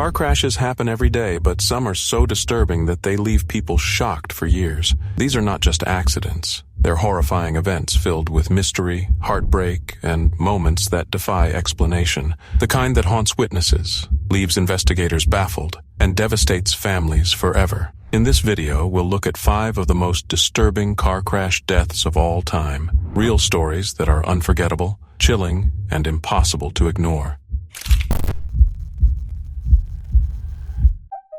Car crashes happen every day, but some are so disturbing that they leave people shocked for years. These are not just accidents. They're horrifying events filled with mystery, heartbreak, and moments that defy explanation. The kind that haunts witnesses, leaves investigators baffled, and devastates families forever. In this video, we'll look at 5 of the most disturbing car crash deaths of all time. Real stories that are unforgettable, chilling, and impossible to ignore.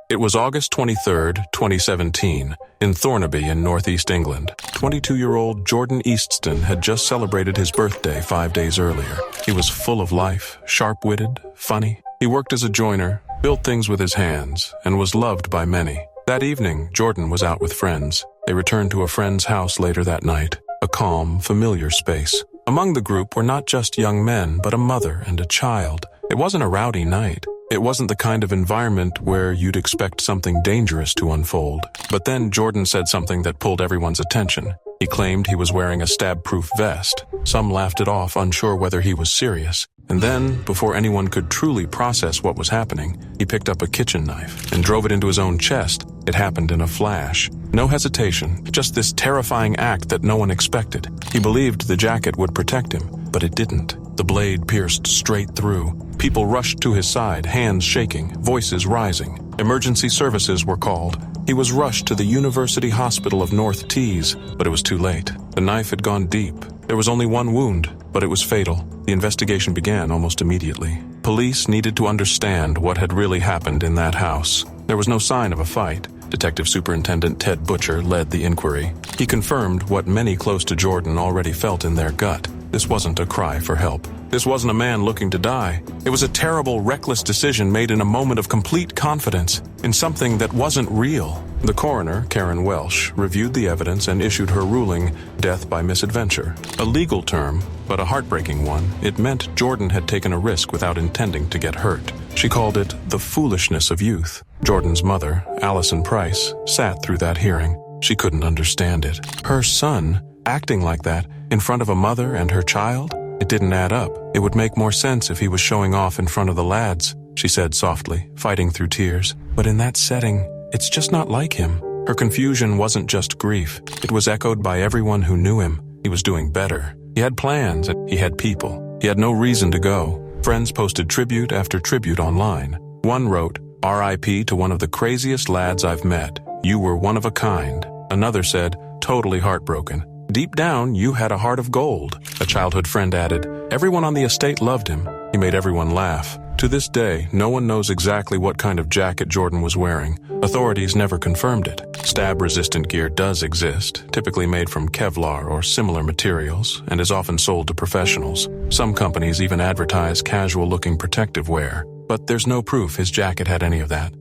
It was August 23, 2017, in Thornaby in northeast England. 22-year-old Jordan Easton had just celebrated his birthday 5 days earlier. He was full of life, sharp-witted, funny. He worked as a joiner, built things with his hands, and was loved by many. That evening, Jordan was out with friends. They returned to a friend's house later that night, a calm, familiar space. Among the group were not just young men, but a mother and a child. It wasn't a rowdy night. It wasn't the kind of environment where you'd expect something dangerous to unfold. But then Jordan said something that pulled everyone's attention. He claimed he was wearing a stab-proof vest. Some laughed it off, unsure whether he was serious. And then, before anyone could truly process what was happening, he picked up a kitchen knife and drove it into his own chest. It happened in a flash. No hesitation, just this terrifying act that no one expected. He believed the jacket would protect him, but it didn't. The blade pierced straight through. People rushed to his side, hands shaking, voices rising. Emergency services were called. He was rushed to the University Hospital of North Tees, but it was too late. The knife had gone deep. There was only one wound, but it was fatal. The investigation began almost immediately. Police needed to understand what had really happened in that house. There was no sign of a fight. Detective Superintendent Ted Butcher led the inquiry. He confirmed what many close to Jordan already felt in their gut. This wasn't a cry for help. This wasn't a man looking to die. It was a terrible, reckless decision made in a moment of complete confidence in something that wasn't real. The coroner, Karen Welsh, reviewed the evidence and issued her ruling, death by misadventure. A legal term, but a heartbreaking one. It meant Jordan had taken a risk without intending to get hurt. She called it the foolishness of youth. Jordan's mother, Allison Price, sat through that hearing. She couldn't understand it. Her son, acting like that, in front of a mother and her child? It didn't add up. It would make more sense if he was showing off in front of the lads, she said softly, fighting through tears. But in that setting, it's just not like him. Her confusion wasn't just grief. It was echoed by everyone who knew him. He was doing better. He had plans, and he had people. He had no reason to go. Friends posted tribute after tribute online. One wrote, "R.I.P. to one of the craziest lads I've met. You were one of a kind." Another said, "Totally heartbroken. Deep down, you had a heart of gold." A childhood friend added, "Everyone on the estate loved him. He made everyone laugh." To this day, no one knows exactly what kind of jacket Jordan was wearing. Authorities never confirmed it. Stab-resistant gear does exist, typically made from Kevlar or similar materials, and is often sold to professionals. Some companies even advertise casual-looking protective wear, but there's no proof his jacket had any of that.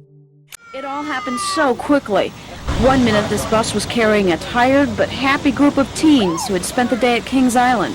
It all happened so quickly. One minute this bus was carrying a tired but happy group of teens who had spent the day at Kings Island.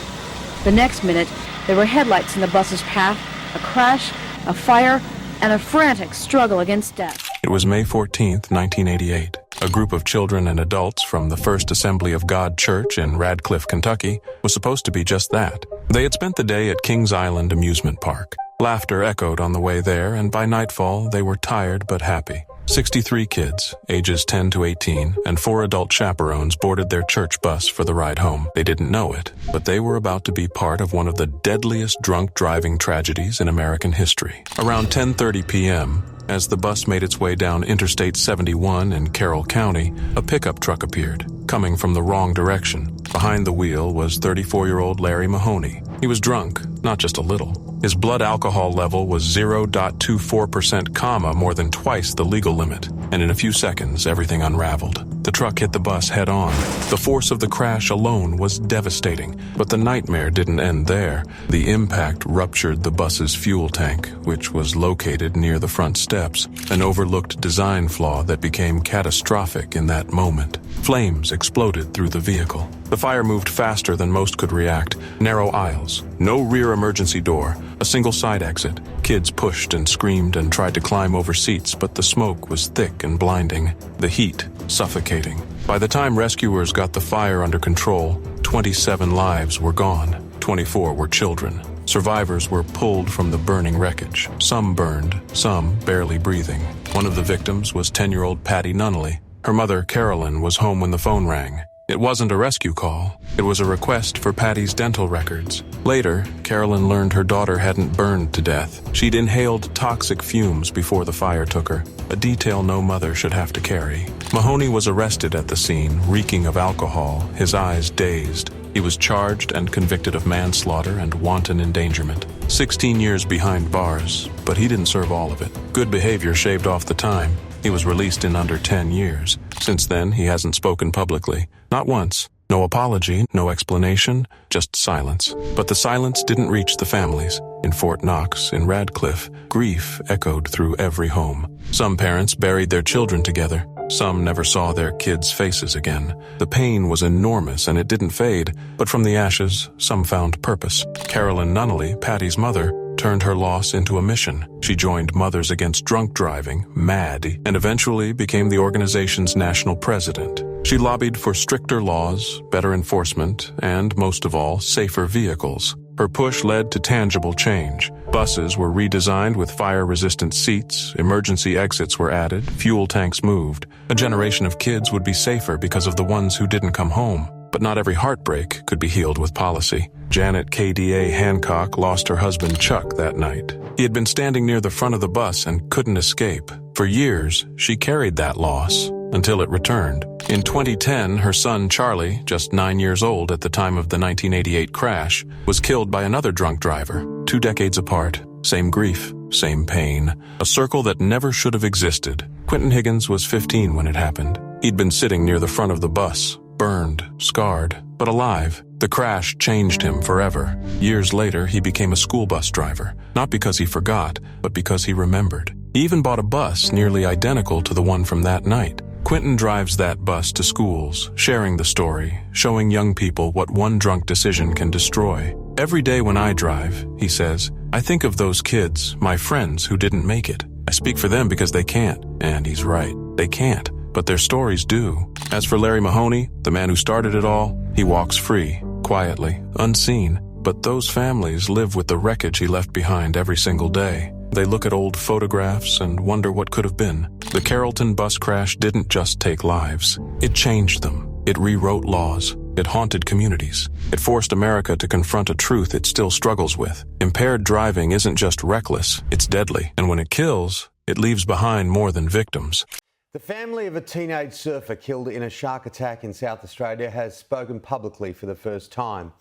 The next minute, there were headlights in the bus's path, a crash, a fire, and a frantic struggle against death. It was May 14, 1988. A group of children and adults from the First Assembly of God Church in Radcliffe, Kentucky, was supposed to be just that. They had spent the day at Kings Island Amusement Park. Laughter echoed on the way there, and by nightfall, they were tired but happy. 63 kids, ages 10 to 18, and 4 adult chaperones boarded their church bus for the ride home. They didn't know it, but they were about to be part of one of the deadliest drunk driving tragedies in American history. Around 10:30 p.m., as the bus made its way down Interstate 71 in Carroll County, a pickup truck appeared, coming from the wrong direction. Behind the wheel was 34-year-old Larry Mahoney. He was drunk, not just a little. His blood alcohol level was 0.24%, more than twice the legal limit, and in a few seconds, everything unraveled. The truck hit the bus head-on. The force of the crash alone was devastating, but the nightmare didn't end there. The impact ruptured the bus's fuel tank, which was located near the front steps, an overlooked design flaw that became catastrophic in that moment. Flames exploded through the vehicle. The fire moved faster than most could react. Narrow aisles, no rear emergency door, a single side exit. Kids pushed and screamed and tried to climb over seats, but the smoke was thick and blinding, the heat suffocating. By the time rescuers got the fire under control, 27 lives were gone. 24 were children. Survivors were pulled from the burning wreckage. Some burned, some barely breathing. One of the victims was 10-year-old Patty Nunnally. Her mother, Carolyn, was home when the phone rang. It wasn't a rescue call. It was a request for Patty's dental records. Later, Carolyn learned her daughter hadn't burned to death. She'd inhaled toxic fumes before the fire took her, a detail no mother should have to carry. Mahoney was arrested at the scene, reeking of alcohol, his eyes dazed. He was charged and convicted of manslaughter and wanton endangerment. 16 years behind bars, but he didn't serve all of it. Good behavior shaved off the time. He was released in under 10 years. Since then, he hasn't spoken publicly. Not once. No apology, no explanation, just silence. But the silence didn't reach the families. In Fort Knox, in Radcliffe, grief echoed through every home. Some parents buried their children together. Some never saw their kids' faces again. The pain was enormous and it didn't fade, but from the ashes, some found purpose. Carolyn Nunnally, Patty's mother, turned her loss into a mission. She joined Mothers Against Drunk Driving, MAD, and eventually became the organization's national president. She lobbied for stricter laws, better enforcement, and, most of all, safer vehicles. Her push led to tangible change. Buses were redesigned with fire-resistant seats, emergency exits were added, fuel tanks moved. A generation of kids would be safer because of the ones who didn't come home. But not every heartbreak could be healed with policy. Janet KDA Hancock lost her husband Chuck that night. He had been standing near the front of the bus and couldn't escape. For years, she carried that loss, until it returned. In 2010, her son Charlie, just 9 years old at the time of the 1988 crash, was killed by another drunk driver. 2 decades apart, same grief, same pain. A circle that never should have existed. Quentin Higgins was 15 when it happened. He'd been sitting near the front of the bus, burned, scarred, but alive. The crash changed him forever. Years later, he became a school bus driver, not because he forgot, but because he remembered. He even bought a bus nearly identical to the one from that night. Quentin drives that bus to schools, sharing the story, showing young people what one drunk decision can destroy. Every day when I drive, he says, I think of those kids, my friends who didn't make it. I speak for them because they can't. And he's right. They can't. But their stories do. As for Larry Mahoney, the man who started it all, he walks free, quietly, unseen. But those families live with the wreckage he left behind every single day. They look at old photographs and wonder what could have been. The Carrollton bus crash didn't just take lives. It changed them. It rewrote laws. It haunted communities. It forced America to confront a truth it still struggles with. Impaired driving isn't just reckless, it's deadly. And when it kills, it leaves behind more than victims. The family of a teenage surfer killed in a shark attack in South Australia has spoken publicly for the first time.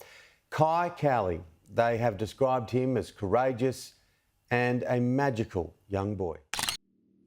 Kai Cowley, they have described him as courageous and a magical young boy.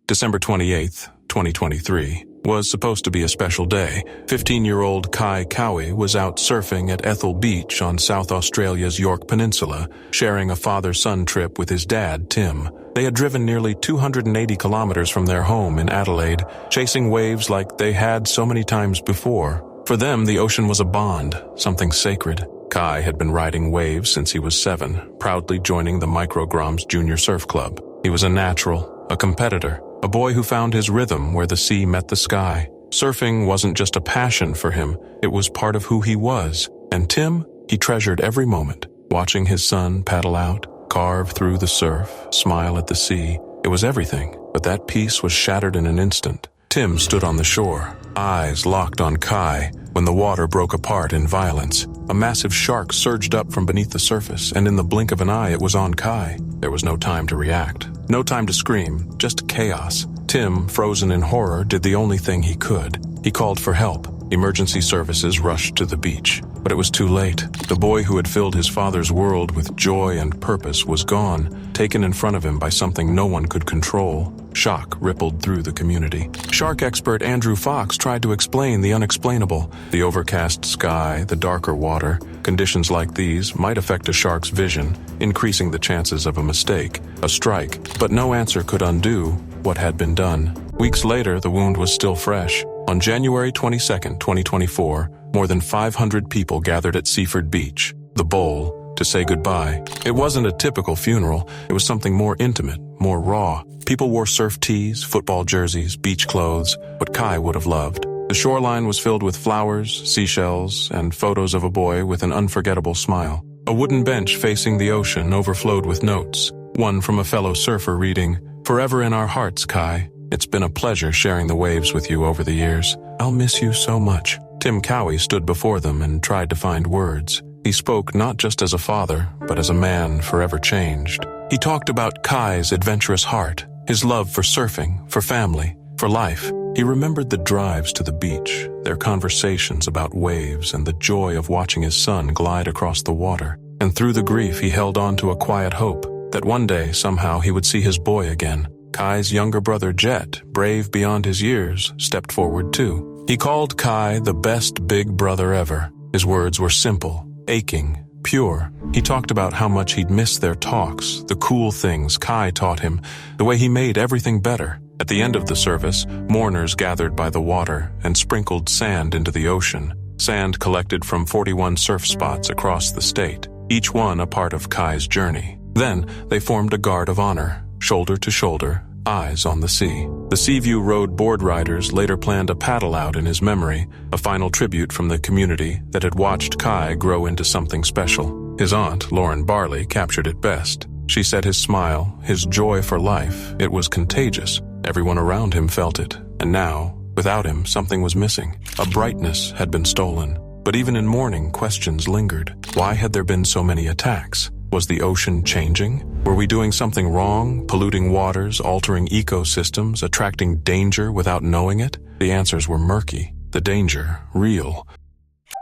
December 28th, 2023, was supposed to be a special day. 15-year-old Kai Cowley was out surfing at Ethel Beach on South Australia's York Peninsula, sharing a father-son trip with his dad, Tim. They had driven nearly 280 kilometers from their home in Adelaide, chasing waves like they had so many times before. For them, the ocean was a bond, something sacred. Kai had been riding waves since he was 7, proudly joining the Micrograms Junior Surf Club. He was a natural, a competitor, a boy who found his rhythm where the sea met the sky. Surfing wasn't just a passion for him, it was part of who he was. And Tim, he treasured every moment, watching his son paddle out, carve through the surf, smile at the sea. It was everything, but that peace was shattered in an instant. Tim stood on the shore, eyes locked on Kai, when the water broke apart in violence. A massive shark surged up from beneath the surface, and in the blink of an eye it was on Kai. There was no time to react, no time to scream, just chaos. Tim, frozen in horror, did the only thing he could. He called for help. Emergency services rushed to the beach, but it was too late. The boy who had filled his father's world with joy and purpose was gone, taken in front of him by something no one could control. Shock rippled through the community. Shark expert Andrew Fox tried to explain the unexplainable. The overcast sky, the darker water. Conditions like these might affect a shark's vision, increasing the chances of a mistake, a strike. But no answer could undo what had been done. Weeks later, the wound was still fresh. On January 22, 2024, more than 500 people gathered at Seaford Beach, the Bowl, to say goodbye. It wasn't a typical funeral. It was something more intimate, more raw. People wore surf tees, football jerseys, beach clothes, what Kai would have loved. The shoreline was filled with flowers, seashells, and photos of a boy with an unforgettable smile. A wooden bench facing the ocean overflowed with notes, one from a fellow surfer reading, "Forever in our hearts, Kai. It's been a pleasure sharing the waves with you over the years. I'll miss you so much." Tim Cowie stood before them and tried to find words. He spoke not just as a father, but as a man forever changed. He talked about Kai's adventurous heart, his love for surfing, for family, for life. He remembered the drives to the beach, their conversations about waves, and the joy of watching his son glide across the water. And through the grief, he held on to a quiet hope that one day, somehow, he would see his boy again. Kai's younger brother, Jet, brave beyond his years, stepped forward too. He called Kai the best big brother ever. His words were simple, aching, pure. He talked about how much he'd missed their talks, the cool things Kai taught him, the way he made everything better. At the end of the service, mourners gathered by the water and sprinkled sand into the ocean. Sand collected from 41 surf spots across the state, each one a part of Kai's journey. Then they formed a guard of honor, shoulder to shoulder, eyes on the sea. The Seaview Road board riders later planned a paddle out in his memory, a final tribute from the community that had watched Kai grow into something special. His aunt, Lauren Barley, captured it best. She said his smile, his joy for life, it was contagious. Everyone around him felt it, and now, without him, something was missing. A brightness had been stolen. But even in mourning, questions lingered. Why had there been so many attacks? Was the ocean changing? Were we doing something wrong, polluting waters, altering ecosystems, attracting danger without knowing it? The answers were murky, the danger real.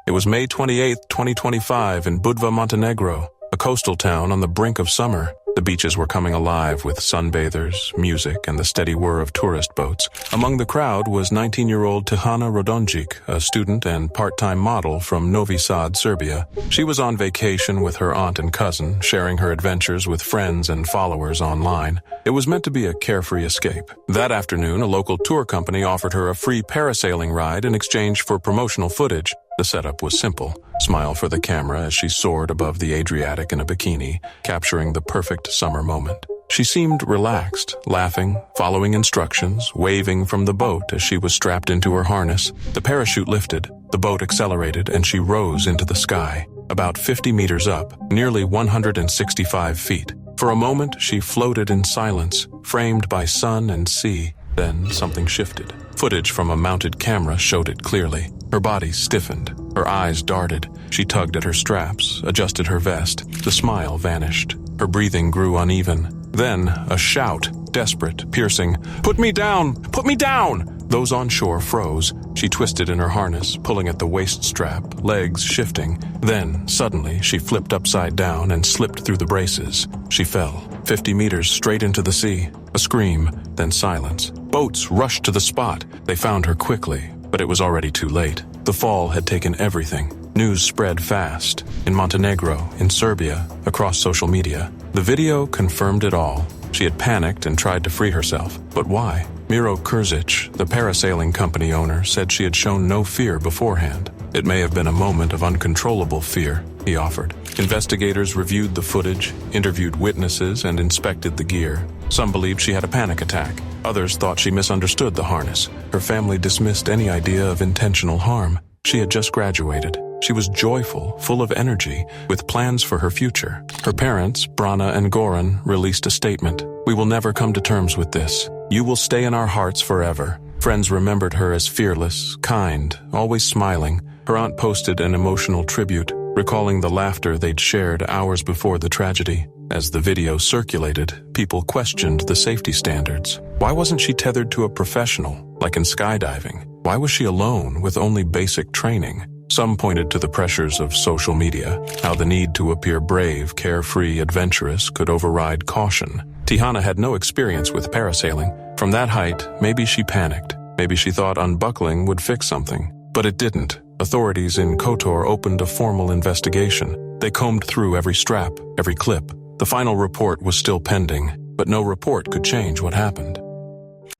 It was May 28, 2025 in Budva, Montenegro, a coastal town on the brink of summer. The beaches were coming alive with sunbathers, music, and the steady whir of tourist boats. Among the crowd was 19-year-old Tihana Rodonjic, a student and part-time model from Novi Sad, Serbia. She was on vacation with her aunt and cousin, sharing her adventures with friends and followers online. It was meant to be a carefree escape. That afternoon, a local tour company offered her a free parasailing ride in exchange for promotional footage. The setup was simple. Smile for the camera as she soared above the Adriatic in a bikini, capturing the perfect summer moment. She seemed relaxed, laughing, following instructions, waving from the boat as she was strapped into her harness. The parachute lifted, the boat accelerated, and she rose into the sky. About 50 meters up, nearly 165 feet. For a moment, she floated in silence, framed by sun and sea. Then something shifted. Footage from a mounted camera showed it clearly. Her body stiffened. Her eyes darted. She tugged at her straps, adjusted her vest. The smile vanished. Her breathing grew uneven. Then a shout, desperate, piercing, "Put me down! Put me down!" Those on shore froze. She twisted in her harness, pulling at the waist strap, legs shifting. Then, suddenly, she flipped upside down and slipped through the braces. She fell, 50 meters straight into the sea. A scream, then silence. Boats rushed to the spot. They found her quickly, but it was already too late. The fall had taken everything. News spread fast. In Montenegro, in Serbia, across social media. The video confirmed it all. She had panicked and tried to free herself. But why? Miro Kurzic, the parasailing company owner, said she had shown no fear beforehand. It may have been a moment of uncontrollable fear, he offered. Investigators reviewed the footage, interviewed witnesses, and inspected the gear. Some believed she had a panic attack. Others thought she misunderstood the harness. Her family dismissed any idea of intentional harm. She had just graduated. She was joyful, full of energy, with plans for her future. Her parents, Brana and Goran, released a statement. "We will never come to terms with this. You will stay in our hearts forever." Friends remembered her as fearless, kind, always smiling. Her aunt posted an emotional tribute, recalling the laughter they'd shared hours before the tragedy. As the video circulated, people questioned the safety standards. Why wasn't she tethered to a professional, like in skydiving? Why was she alone with only basic training? Some pointed to the pressures of social media, how the need to appear brave, carefree, adventurous could override caution. Tihana had no experience with parasailing. From that height, maybe she panicked. Maybe she thought unbuckling would fix something. But it didn't. Authorities in Kotor opened a formal investigation. They combed through every strap, every clip. The final report was still pending, but no report could change what happened.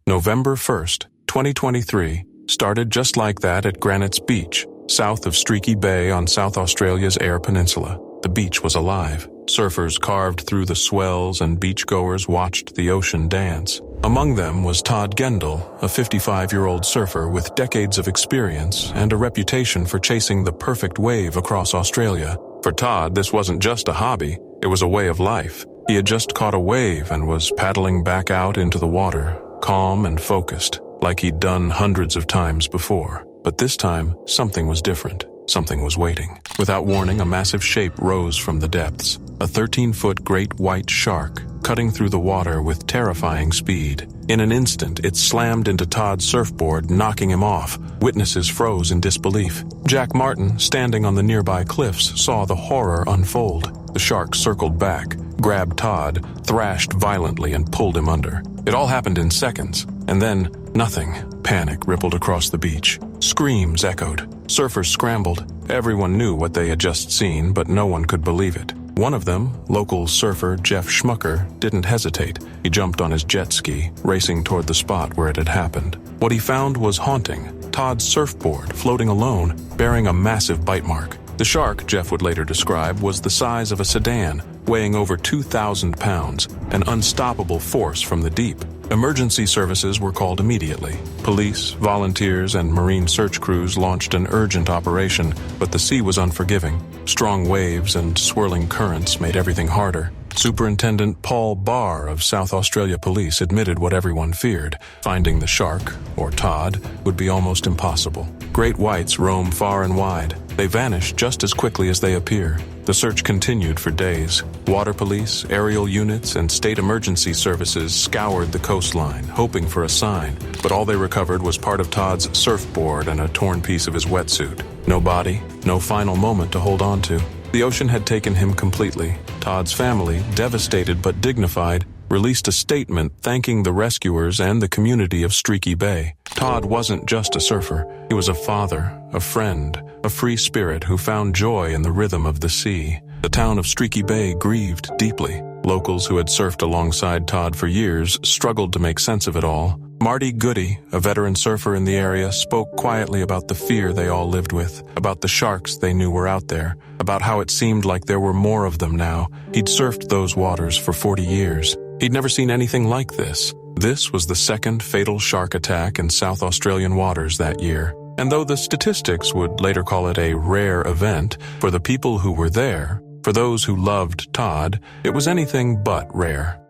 November 1st, 2023, started just like that at Granite's Beach, south of Streaky Bay on South Australia's Eyre Peninsula. The beach was alive. Surfers carved through the swells and beachgoers watched the ocean dance. Among them was Todd Gendel, a 55-year-old surfer with decades of experience and a reputation for chasing the perfect wave across Australia. For Todd, this wasn't just a hobby, it was a way of life. He had just caught a wave and was paddling back out into the water, calm and focused, like he'd done hundreds of times before. But this time, something was different. Something was waiting. Without warning, a massive shape rose from the depths. A 13-foot great white shark, cutting through the water with terrifying speed. In an instant, it slammed into Todd's surfboard, knocking him off. Witnesses froze in disbelief. Jack Martin, standing on the nearby cliffs, saw the horror unfold. The shark circled back, grabbed Todd, thrashed violently, and pulled him under. It all happened in seconds, and then nothing. Panic rippled across the beach. Screams echoed. Surfers scrambled. Everyone knew what they had just seen, but no one could believe it. One of them, local surfer Jeff Schmucker, didn't hesitate. He jumped on his jet ski, racing toward the spot where it had happened. What he found was haunting. Todd's surfboard, floating alone, bearing a massive bite mark. The shark, Jeff would later describe, was the size of a sedan, weighing over 2,000 pounds, an unstoppable force from the deep. Emergency services were called immediately. Police, volunteers, and marine search crews launched an urgent operation, but the sea was unforgiving. Strong waves and swirling currents made everything harder. Superintendent Paul Barr of South Australia Police admitted what everyone feared. Finding the shark, or Todd, would be almost impossible. Great whites roam far and wide. They vanish just as quickly as they appear. The search continued for days. Water police, aerial units, and state emergency services scoured the coastline, hoping for a sign, but all they recovered was part of Todd's surfboard and a torn piece of his wetsuit. No body, no final moment to hold on to. The ocean had taken him completely. Todd's family, devastated but dignified, released a statement thanking the rescuers and the community of Streaky Bay. Todd wasn't just a surfer. He was a father, a friend, a free spirit who found joy in the rhythm of the sea. The town of Streaky Bay grieved deeply. Locals who had surfed alongside Todd for years struggled to make sense of it all. Marty Goody, a veteran surfer in the area, spoke quietly about the fear they all lived with, about the sharks they knew were out there, about how it seemed like there were more of them now. He'd surfed those waters for 40 years. He'd never seen anything like this. This was the second fatal shark attack in South Australian waters that year. And though the statistics would later call it a rare event, for the people who were there, for those who loved Todd, it was anything but rare.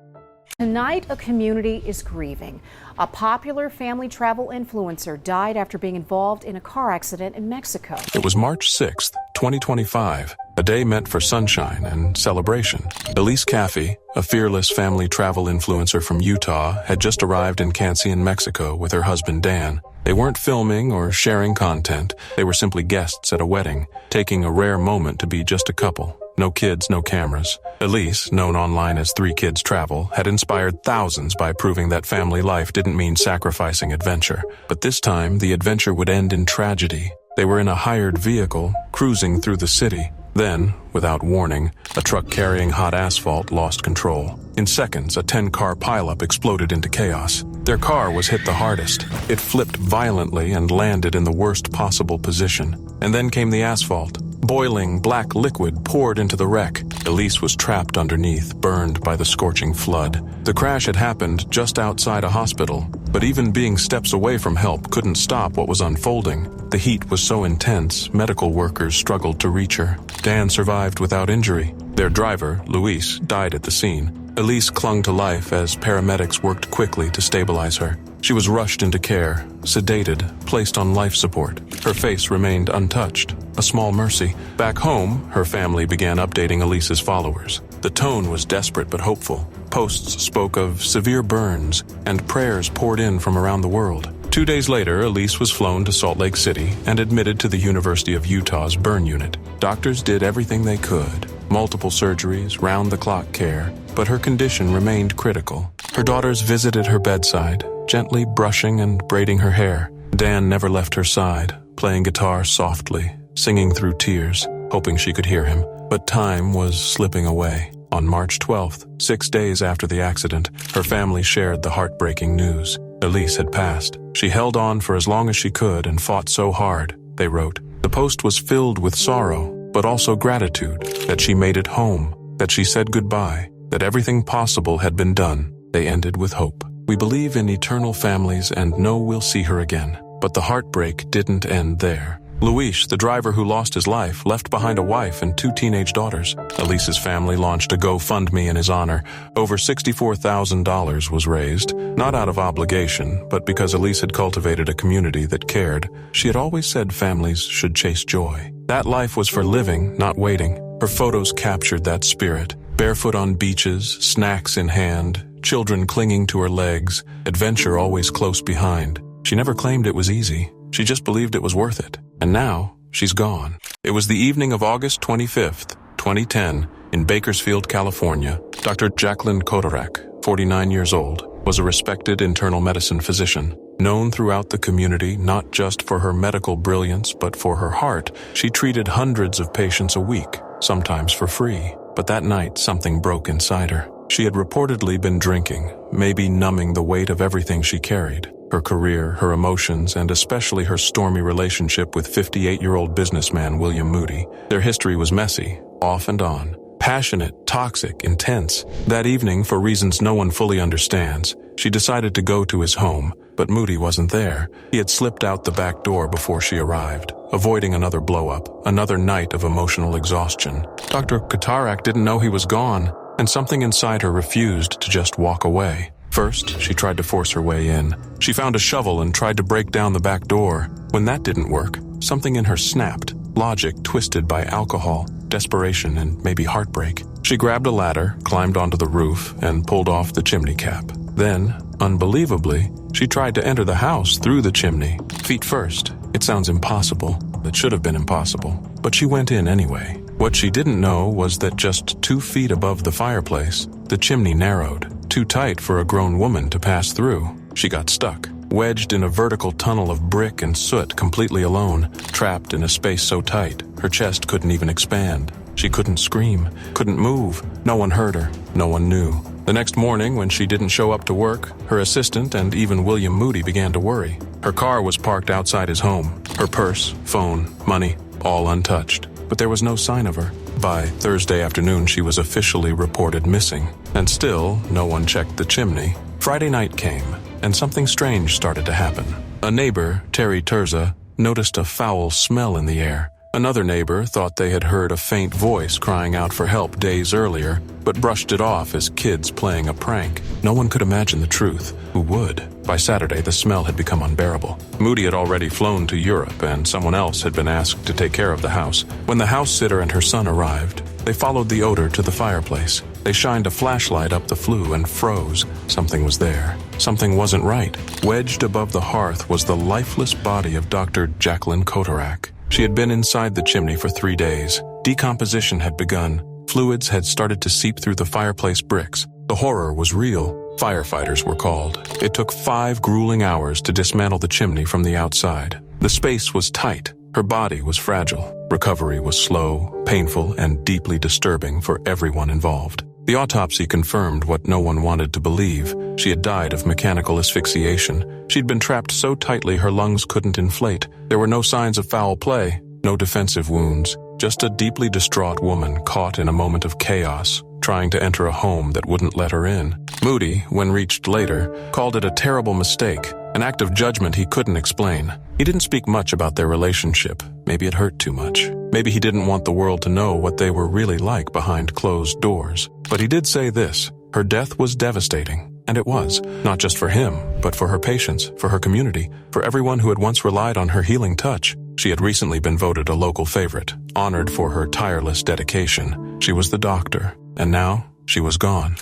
Tonight, a community is grieving. A popular family travel influencer died after being involved in a car accident in Mexico. It was March 6th, 2025, a day meant for sunshine and celebration. Elise Caffey, a fearless family travel influencer from Utah, had just arrived in Cancun, Mexico with her husband Dan. They weren't filming or sharing content. They were simply guests at a wedding, taking a rare moment to be just a couple. No kids, no cameras. Elise, known online as 3 Kids Travel, had inspired thousands by proving that family life didn't mean sacrificing adventure. But this time, the adventure would end in tragedy. They were in a hired vehicle, cruising through the city. Then, without warning, a truck carrying hot asphalt lost control. In seconds, a 10-car pileup exploded into chaos. Their car was hit the hardest. It flipped violently and landed in the worst possible position. And then came the asphalt. Boiling black liquid poured into the wreck. Elise was trapped underneath, burned by the scorching flood. The crash had happened just outside a hospital, but even being steps away from help couldn't stop what was unfolding. The heat was so intense, medical workers struggled to reach her. Dan survived without injury. Their driver, Luis, died at the scene. Elise clung to life as paramedics worked quickly to stabilize her. She was rushed into care, sedated, placed on life support. Her face remained untouched, a small mercy. Back home, her family began updating Elise's followers. The tone was desperate but hopeful. Posts spoke of severe burns, and prayers poured in from around the world. 2 days later, Elise was flown to Salt Lake City and admitted to the University of Utah's burn unit. Doctors did everything they could. Multiple surgeries, round-the-clock care, but her condition remained critical. Her daughters visited her bedside, gently brushing and braiding her hair. Dan never left her side, playing guitar softly, singing through tears, hoping she could hear him. But time was slipping away. On March 12th, 6 days after the accident, her family shared the heartbreaking news. Elise had passed. She held on for as long as she could and fought so hard, they wrote. The post was filled with sorrow, but also gratitude that she made it home, that she said goodbye, that everything possible had been done. They ended with hope. We believe in eternal families and know we'll see her again. But the heartbreak didn't end there. Luis, the driver who lost his life, left behind a wife and 2 teenage daughters. Elise's family launched a GoFundMe in his honor. Over $64,000 was raised, not out of obligation, but because Elise had cultivated a community that cared. She had always said families should chase joy. That life was for living, not waiting. Her photos captured that spirit. Barefoot on beaches, snacks in hand, children clinging to her legs, adventure always close behind. She never claimed it was easy. She just believed it was worth it. And now, she's gone. It was the evening of August 25th, 2010, in Bakersfield, California. Dr. Jacqueline Kotorak, 49 years old, was a respected internal medicine physician. Known throughout the community not just for her medical brilliance but for her heart, she treated hundreds of patients a week, sometimes for free. But that night, something broke inside her. She had reportedly been drinking, maybe numbing the weight of everything she carried. Her career, her emotions, and especially her stormy relationship with 58-year-old businessman William Moody. Their history was messy, off and on. Passionate, toxic, intense. That evening, for reasons no one fully understands, she decided to go to his home, but Moody wasn't there. He had slipped out the back door before she arrived, avoiding another blow-up, another night of emotional exhaustion. Dr. Kotarak didn't know he was gone, and something inside her refused to just walk away. First, she tried to force her way in. She found a shovel and tried to break down the back door. When that didn't work, something in her snapped, logic twisted by alcohol, desperation, and maybe heartbreak. She grabbed a ladder, climbed onto the roof, and pulled off the chimney cap. Then, unbelievably, she tried to enter the house through the chimney, feet first. It sounds impossible. It should have been impossible. But she went in anyway. What she didn't know was that just 2 feet above the fireplace, the chimney narrowed, too tight for a grown woman to pass through. She got stuck, wedged in a vertical tunnel of brick and soot, completely alone, trapped in a space so tight, her chest couldn't even expand. She couldn't scream, couldn't move. No one heard her. No one knew. The next morning, when she didn't show up to work, her assistant and even William Moody began to worry. Her car was parked outside his home. Her purse, phone, money, all untouched. But there was no sign of her. By Thursday afternoon, she was officially reported missing. And still, no one checked the chimney. Friday night came, and something strange started to happen. A neighbor, Terry Terza, noticed a foul smell in the air. Another neighbor thought they had heard a faint voice crying out for help days earlier, but brushed it off as kids playing a prank. No one could imagine the truth. Who would? By Saturday, the smell had become unbearable. Moody had already flown to Europe, and someone else had been asked to take care of the house. When the house sitter and her son arrived, they followed the odor to the fireplace. They shined a flashlight up the flue and froze. Something was there. Something wasn't right. Wedged above the hearth was the lifeless body of Dr. Jacqueline Kotarak. She had been inside the chimney for 3 days. Decomposition had begun. Fluids had started to seep through the fireplace bricks. The horror was real. Firefighters were called. It took 5 grueling hours to dismantle the chimney from the outside. The space was tight. Her body was fragile. Recovery was slow, painful, and deeply disturbing for everyone involved. The autopsy confirmed what no one wanted to believe. She had died of mechanical asphyxiation. She'd been trapped so tightly her lungs couldn't inflate. There were no signs of foul play, no defensive wounds, just a deeply distraught woman caught in a moment of chaos, trying to enter a home that wouldn't let her in. Moody, when reached later, called it a terrible mistake, an act of judgment he couldn't explain. He didn't speak much about their relationship. Maybe it hurt too much. Maybe he didn't want the world to know what they were really like behind closed doors. But he did say this: her death was devastating. And it was, not just for him, but for her patients, for her community, for everyone who had once relied on her healing touch. She had recently been voted a local favorite, honored for her tireless dedication. She was the doctor, and now she was gone.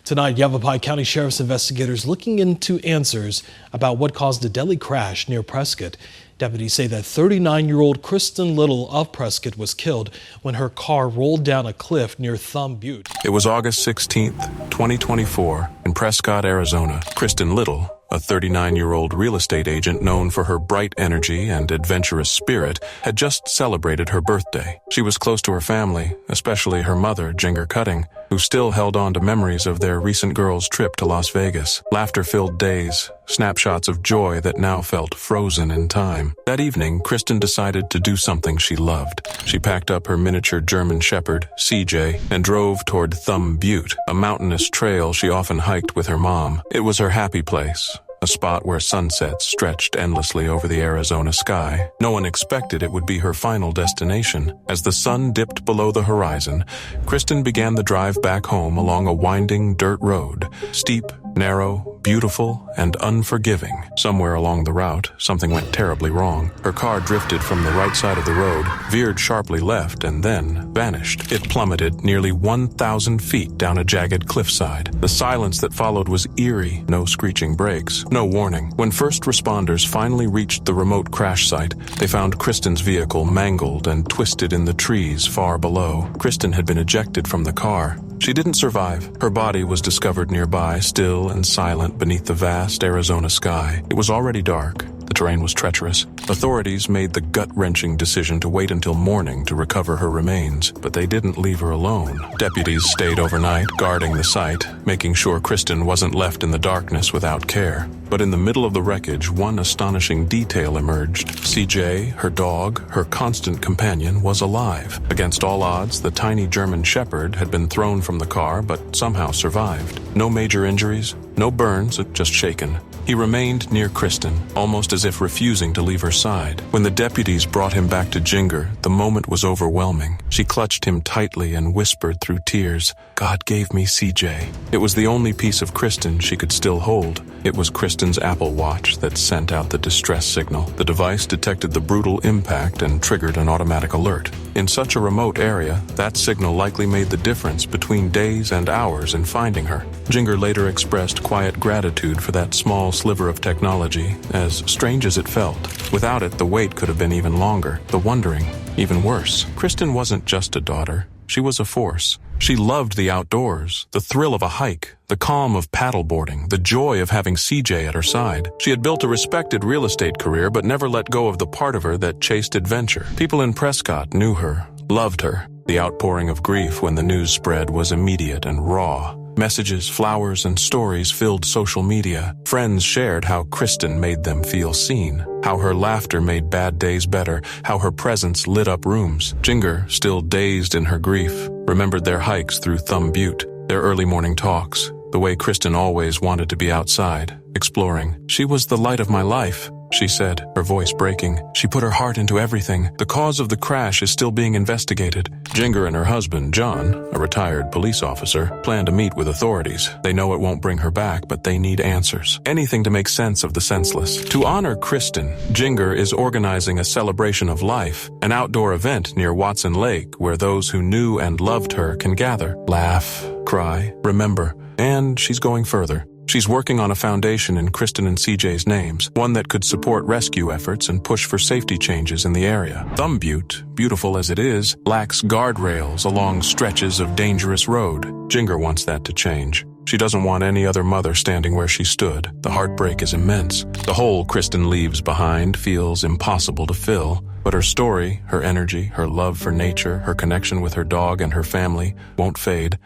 Tonight, Yavapai County Sheriff's investigators looking into answers about what caused a deadly crash near Prescott. Deputies say that 39-year-old Kristen Little of Prescott was killed when her car rolled down a cliff near Thumb Butte. It was August 16th, 2024, in Prescott, Arizona. Kristen Little, a 39-year-old real estate agent known for her bright energy and adventurous spirit, had just celebrated her birthday. She was close to her family, especially her mother, Ginger Cutting, who still held on to memories of their recent girls' trip to Las Vegas. Laughter-filled days, snapshots of joy that now felt frozen in time. That evening, Kristen decided to do something she loved. She packed up her miniature German Shepherd, CJ, and drove toward Thumb Butte, a mountainous trail she often hiked with her mom. It was her happy place, a spot where sunsets stretched endlessly over the Arizona sky. No one expected it would be her final destination. As the sun dipped below the horizon, Kristen began the drive back home along a winding dirt road, steep, narrow, beautiful, and unforgiving. Somewhere along the route, something went terribly wrong. Her car drifted from the right side of the road, veered sharply left, and then vanished. It plummeted nearly 1,000 feet down a jagged cliffside. The silence that followed was eerie. No screeching brakes, no warning. When first responders finally reached the remote crash site, they found Kristen's vehicle mangled and twisted in the trees far below. Kristen had been ejected from the car. She didn't survive. Her body was discovered nearby, still and silent beneath the vast Arizona sky. It was already dark. The terrain was treacherous. Authorities made the gut-wrenching decision to wait until morning to recover her remains, but they didn't leave her alone. Deputies stayed overnight, guarding the site, making sure Kristen wasn't left in the darkness without care. But in the middle of the wreckage, one astonishing detail emerged. CJ, her dog, her constant companion, was alive. Against all odds, the tiny German shepherd had been thrown from the car, but somehow survived. No major injuries, no burns, just shaken. He remained near Kristen, almost as if refusing to leave her side. When the deputies brought him back to Jinger, the moment was overwhelming. She clutched him tightly and whispered through tears, "God gave me CJ." It was the only piece of Kristen she could still hold. It was Kristen's Apple Watch that sent out the distress signal. The device detected the brutal impact and triggered an automatic alert. In such a remote area, that signal likely made the difference between days and hours in finding her. Jinger later expressed quiet gratitude for that small sliver of technology, as strange as it felt. Without it, the wait could have been even longer, the wondering even worse. Kristen wasn't just a daughter. She was a force. She loved the outdoors, the thrill of a hike, the calm of paddleboarding, the joy of having CJ at her side. She had built a respected real estate career but never let go of the part of her that chased adventure. People in Prescott knew her, loved her. The outpouring of grief when the news spread was immediate and raw. Messages, flowers, and stories filled social media. Friends shared how Kristen made them feel seen, how her laughter made bad days better, how her presence lit up rooms. Jinger, still dazed in her grief, remembered their hikes through Thumb Butte, their early morning talks, the way Kristen always wanted to be outside, exploring. "She was the light of my life," she said, her voice breaking. "She put her heart into everything. The cause of the crash is still being investigated." Jinger and her husband, John, a retired police officer, plan to meet with authorities. They know it won't bring her back, but they need answers. Anything to make sense of the senseless. To honor Kristen, Jinger is organizing a celebration of life, an outdoor event near Watson Lake where those who knew and loved her can gather, laugh, cry, remember. And she's going further. She's working on a foundation in Kristen and CJ's names, one that could support rescue efforts and push for safety changes in the area. Thumb Butte, beautiful as it is, lacks guardrails along stretches of dangerous road. Jinger wants that to change. She doesn't want any other mother standing where she stood. The heartbreak is immense. The hole Kristen leaves behind feels impossible to fill. But her story, her energy, her love for nature, her connection with her dog and her family won't fade.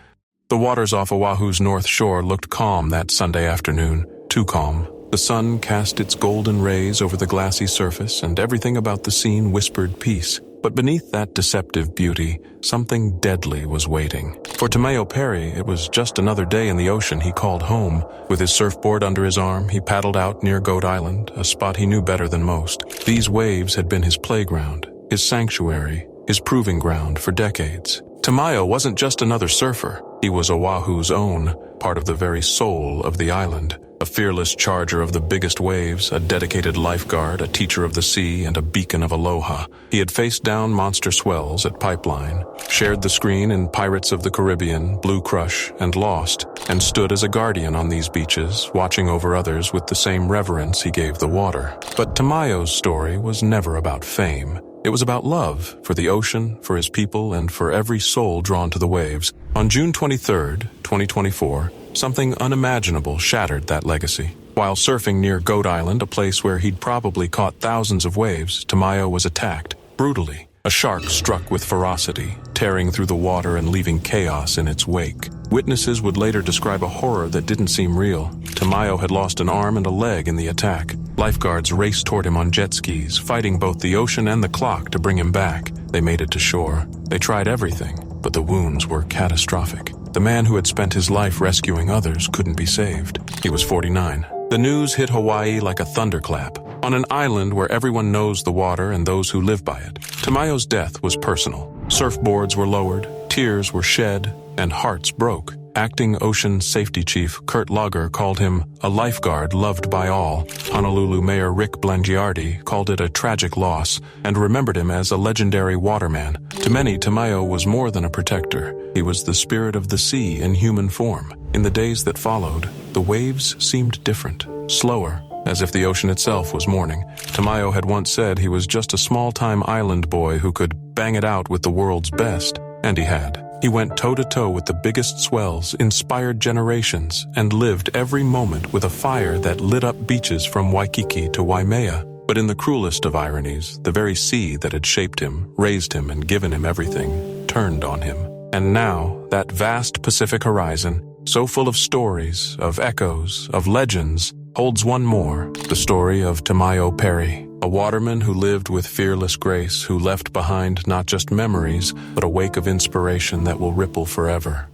The waters off Oahu's north shore looked calm that Sunday afternoon, too calm. The sun cast its golden rays over the glassy surface, and everything about the scene whispered peace. But beneath that deceptive beauty, something deadly was waiting. For Tomeo Perry, it was just another day in the ocean he called home. With his surfboard under his arm, he paddled out near Goat Island, a spot he knew better than most. These waves had been his playground, his sanctuary, his proving ground for decades. Tomeo wasn't just another surfer. He was Oahu's own, part of the very soul of the island. A fearless charger of the biggest waves, a dedicated lifeguard, a teacher of the sea, and a beacon of aloha. He had faced down monster swells at Pipeline, shared the screen in Pirates of the Caribbean, Blue Crush, and Lost, and stood as a guardian on these beaches, watching over others with the same reverence he gave the water. But Tomeo's story was never about fame. It was about love for the ocean, for his people, and for every soul drawn to the waves. On June 23rd, 2024, something unimaginable shattered that legacy. While surfing near Goat Island, a place where he'd probably caught thousands of waves, Tomeo was attacked, brutally. A shark struck with ferocity, tearing through the water and leaving chaos in its wake. Witnesses would later describe a horror that didn't seem real. Tomeo had lost an arm and a leg in the attack. Lifeguards raced toward him on jet skis, fighting both the ocean and the clock to bring him back. They made it to shore. They tried everything, but the wounds were catastrophic. The man who had spent his life rescuing others couldn't be saved. He was 49. The news hit Hawaii like a thunderclap. On an island where everyone knows the water and those who live by it, Tamayo's death was personal. Surfboards were lowered, tears were shed, and hearts broke. Acting Ocean Safety Chief Kurt Lager called him a lifeguard loved by all. Honolulu Mayor Rick Blangiardi called it a tragic loss and remembered him as a legendary waterman. To many, Tamayo was more than a protector. He was the spirit of the sea in human form. In the days that followed, the waves seemed different, slower, as if the ocean itself was mourning. Tamayo had once said he was just a small-time island boy who could bang it out with the world's best, and he had. He went toe-to-toe with the biggest swells, inspired generations, and lived every moment with a fire that lit up beaches from Waikiki to Waimea. But in the cruelest of ironies, the very sea that had shaped him, raised him, and given him everything, turned on him. And now, that vast Pacific horizon, so full of stories, of echoes, of legends, holds one more, the story of Tamayo Perry, a waterman who lived with fearless grace, who left behind not just memories, but a wake of inspiration that will ripple forever.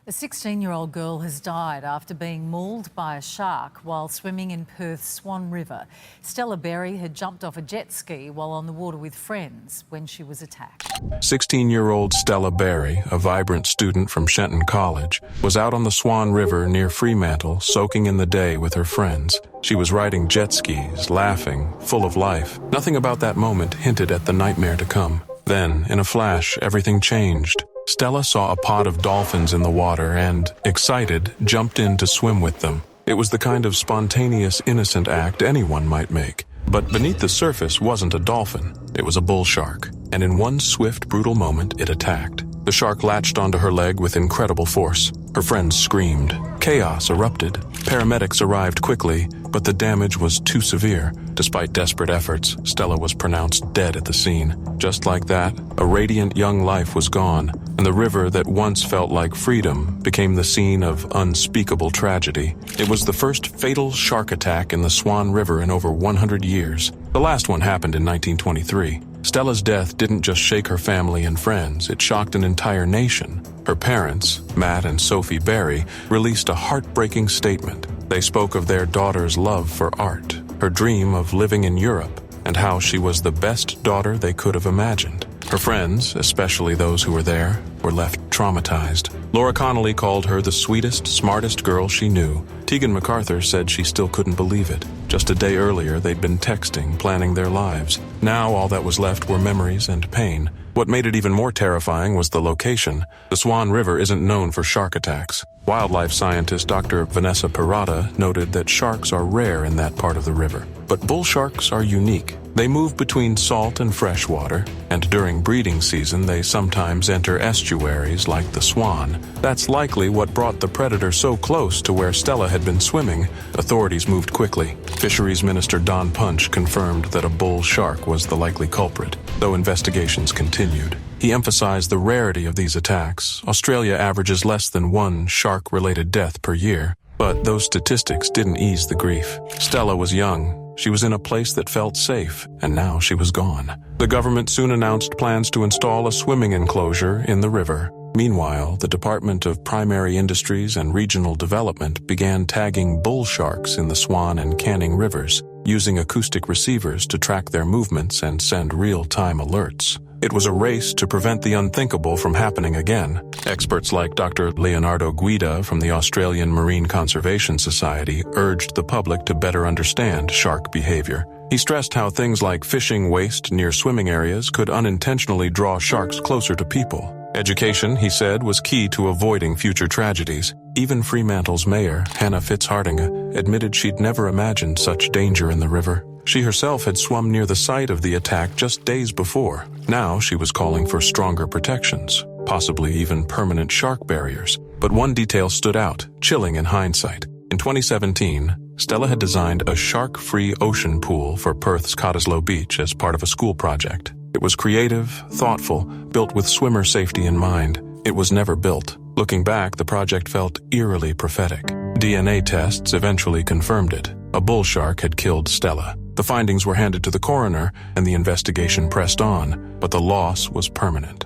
A 16-year-old girl has died after being mauled by a shark while swimming in Perth's Swan River. Stella Berry had jumped off a jet ski while on the water with friends when she was attacked. 16-year-old Stella Berry, a vibrant student from Shenton College, was out on the Swan River near Fremantle, soaking in the day with her friends. She was riding jet skis, laughing, full of life. Nothing about that moment hinted at the nightmare to come. Then, in a flash, everything changed. Stella saw a pod of dolphins in the water and, excited, jumped in to swim with them. It was the kind of spontaneous, innocent act anyone might make. But beneath the surface wasn't a dolphin. It was a bull shark. And in one swift, brutal moment, it attacked. The shark latched onto her leg with incredible force. Her friends screamed. Chaos erupted. Paramedics arrived quickly, but the damage was too severe. Despite desperate efforts, Stella was pronounced dead at the scene. Just like that, a radiant young life was gone, and the river that once felt like freedom became the scene of unspeakable tragedy. It was the first fatal shark attack in the Swan River in over 100 years. The last one happened in 1923. Stella's death didn't just shake her family and friends, it shocked an entire nation. Her parents, Matt and Sophie Berry, released a heartbreaking statement. They spoke of their daughter's love for art, her dream of living in Europe, and how she was the best daughter they could have imagined. Her friends, especially those who were there, were left traumatized. Laura Connolly called her the sweetest, smartest girl she knew. Tegan MacArthur said she still couldn't believe it. Just a day earlier, they'd been texting, planning their lives. Now all that was left were memories and pain. What made it even more terrifying was the location. The Swan River isn't known for shark attacks. Wildlife scientist Dr. Vanessa Perrotta noted that sharks are rare in that part of the river. But bull sharks are unique. They move between salt and fresh water, and during breeding season they sometimes enter estuaries like the Swan. That's likely what brought the predator so close to where Stella had been swimming. Authorities moved quickly. Fisheries Minister Don Punch confirmed that a bull shark was the likely culprit, though investigations continued. He emphasized the rarity of these attacks. Australia averages less than one shark-related death per year, but those statistics didn't ease the grief. Stella was young. She was in a place that felt safe, and now she was gone. The government soon announced plans to install a swimming enclosure in the river. Meanwhile, the Department of Primary Industries and Regional Development began tagging bull sharks in the Swan and Canning rivers, using acoustic receivers to track their movements and send real-time alerts. It was a race to prevent the unthinkable from happening again. Experts like Dr. Leonardo Guida from the Australian Marine Conservation Society urged the public to better understand shark behavior. He stressed how things like fishing waste near swimming areas could unintentionally draw sharks closer to people. Education, he said, was key to avoiding future tragedies. Even Fremantle's mayor, Hannah Fitzhardinge, admitted she'd never imagined such danger in the river. She herself had swum near the site of the attack just days before. Now she was calling for stronger protections, possibly even permanent shark barriers. But one detail stood out, chilling in hindsight. In 2017, Stella had designed a shark-free ocean pool for Perth's Cottesloe Beach as part of a school project. It was creative, thoughtful, built with swimmer safety in mind. It was never built. Looking back, the project felt eerily prophetic. DNA tests eventually confirmed it. A bull shark had killed Stella. The findings were handed to the coroner, and the investigation pressed on, but the loss was permanent.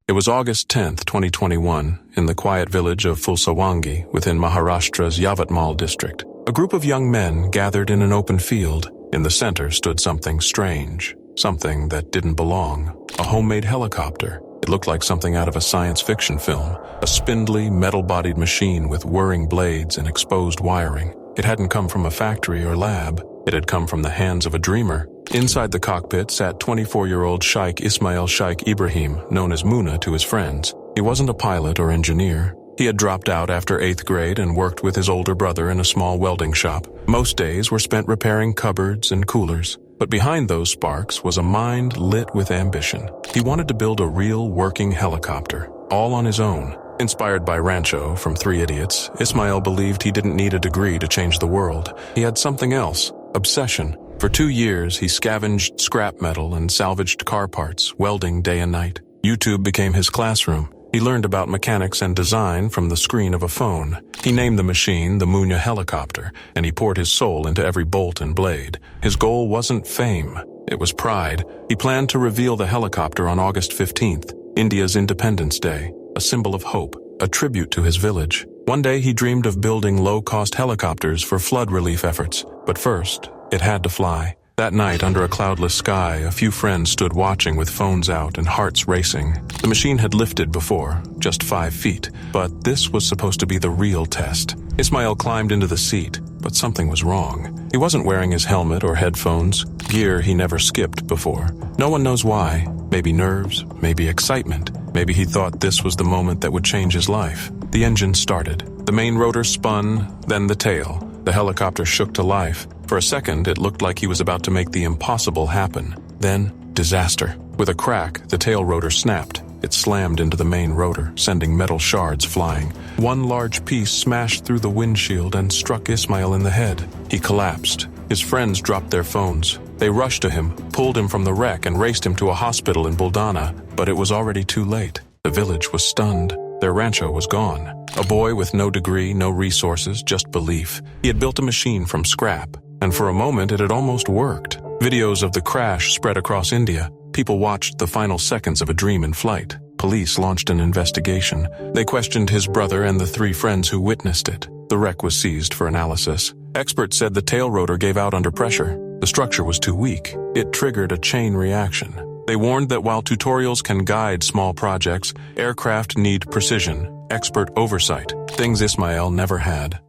It was August 10, 2021, in the quiet village of Fulsawangi within Maharashtra's Yavatmal district. A group of young men gathered in an open field. In the center stood something strange, something that didn't belong. A homemade helicopter. It looked like something out of a science fiction film. A spindly, metal-bodied machine with whirring blades and exposed wiring. It hadn't come from a factory or lab. It had come from the hands of a dreamer. Inside the cockpit sat 24-year-old Sheikh Ismail Sheikh Ibrahim, known as Muna to his friends. He wasn't a pilot or engineer. He had dropped out after 8th grade and worked with his older brother in a small welding shop. Most days were spent repairing cupboards and coolers. But behind those sparks was a mind lit with ambition. He wanted to build a real working helicopter, all on his own. Inspired by Rancho from Three Idiots, Ismail believed he didn't need a degree to change the world. He had something else, obsession. For 2 years, he scavenged scrap metal and salvaged car parts, welding day and night. YouTube became his classroom. He learned about mechanics and design from the screen of a phone. He named the machine the Munya helicopter, and he poured his soul into every bolt and blade. His goal wasn't fame, it was pride. He planned to reveal the helicopter on August 15th, India's Independence Day, a symbol of hope, a tribute to his village. One day he dreamed of building low-cost helicopters for flood relief efforts, but first, it had to fly. That night, under a cloudless sky, a few friends stood watching with phones out and hearts racing. The machine had lifted before, just 5 feet, but this was supposed to be the real test. Ismail climbed into the seat, but something was wrong. He wasn't wearing his helmet or headphones, gear he never skipped before. No one knows why. Maybe nerves, maybe excitement. Maybe he thought this was the moment that would change his life. The engine started. The main rotor spun, then the tail. The helicopter shook to life. For a second, it looked like he was about to make the impossible happen. Then, disaster. With a crack, the tail rotor snapped. It slammed into the main rotor, sending metal shards flying. One large piece smashed through the windshield and struck Ismail in the head. He collapsed. His friends dropped their phones. They rushed to him, pulled him from the wreck, and raced him to a hospital in Buldana. But it was already too late. The village was stunned. Their rancho was gone. A boy with no degree, no resources, just belief. He had built a machine from scrap. And for a moment, it had almost worked. Videos of the crash spread across India. People watched the final seconds of a dream in flight. Police launched an investigation. They questioned his brother and the 3 friends who witnessed it. The wreck was seized for analysis. Experts said the tail rotor gave out under pressure. The structure was too weak. It triggered a chain reaction. They warned that while tutorials can guide small projects, aircraft need precision, expert oversight, things Ismail never had.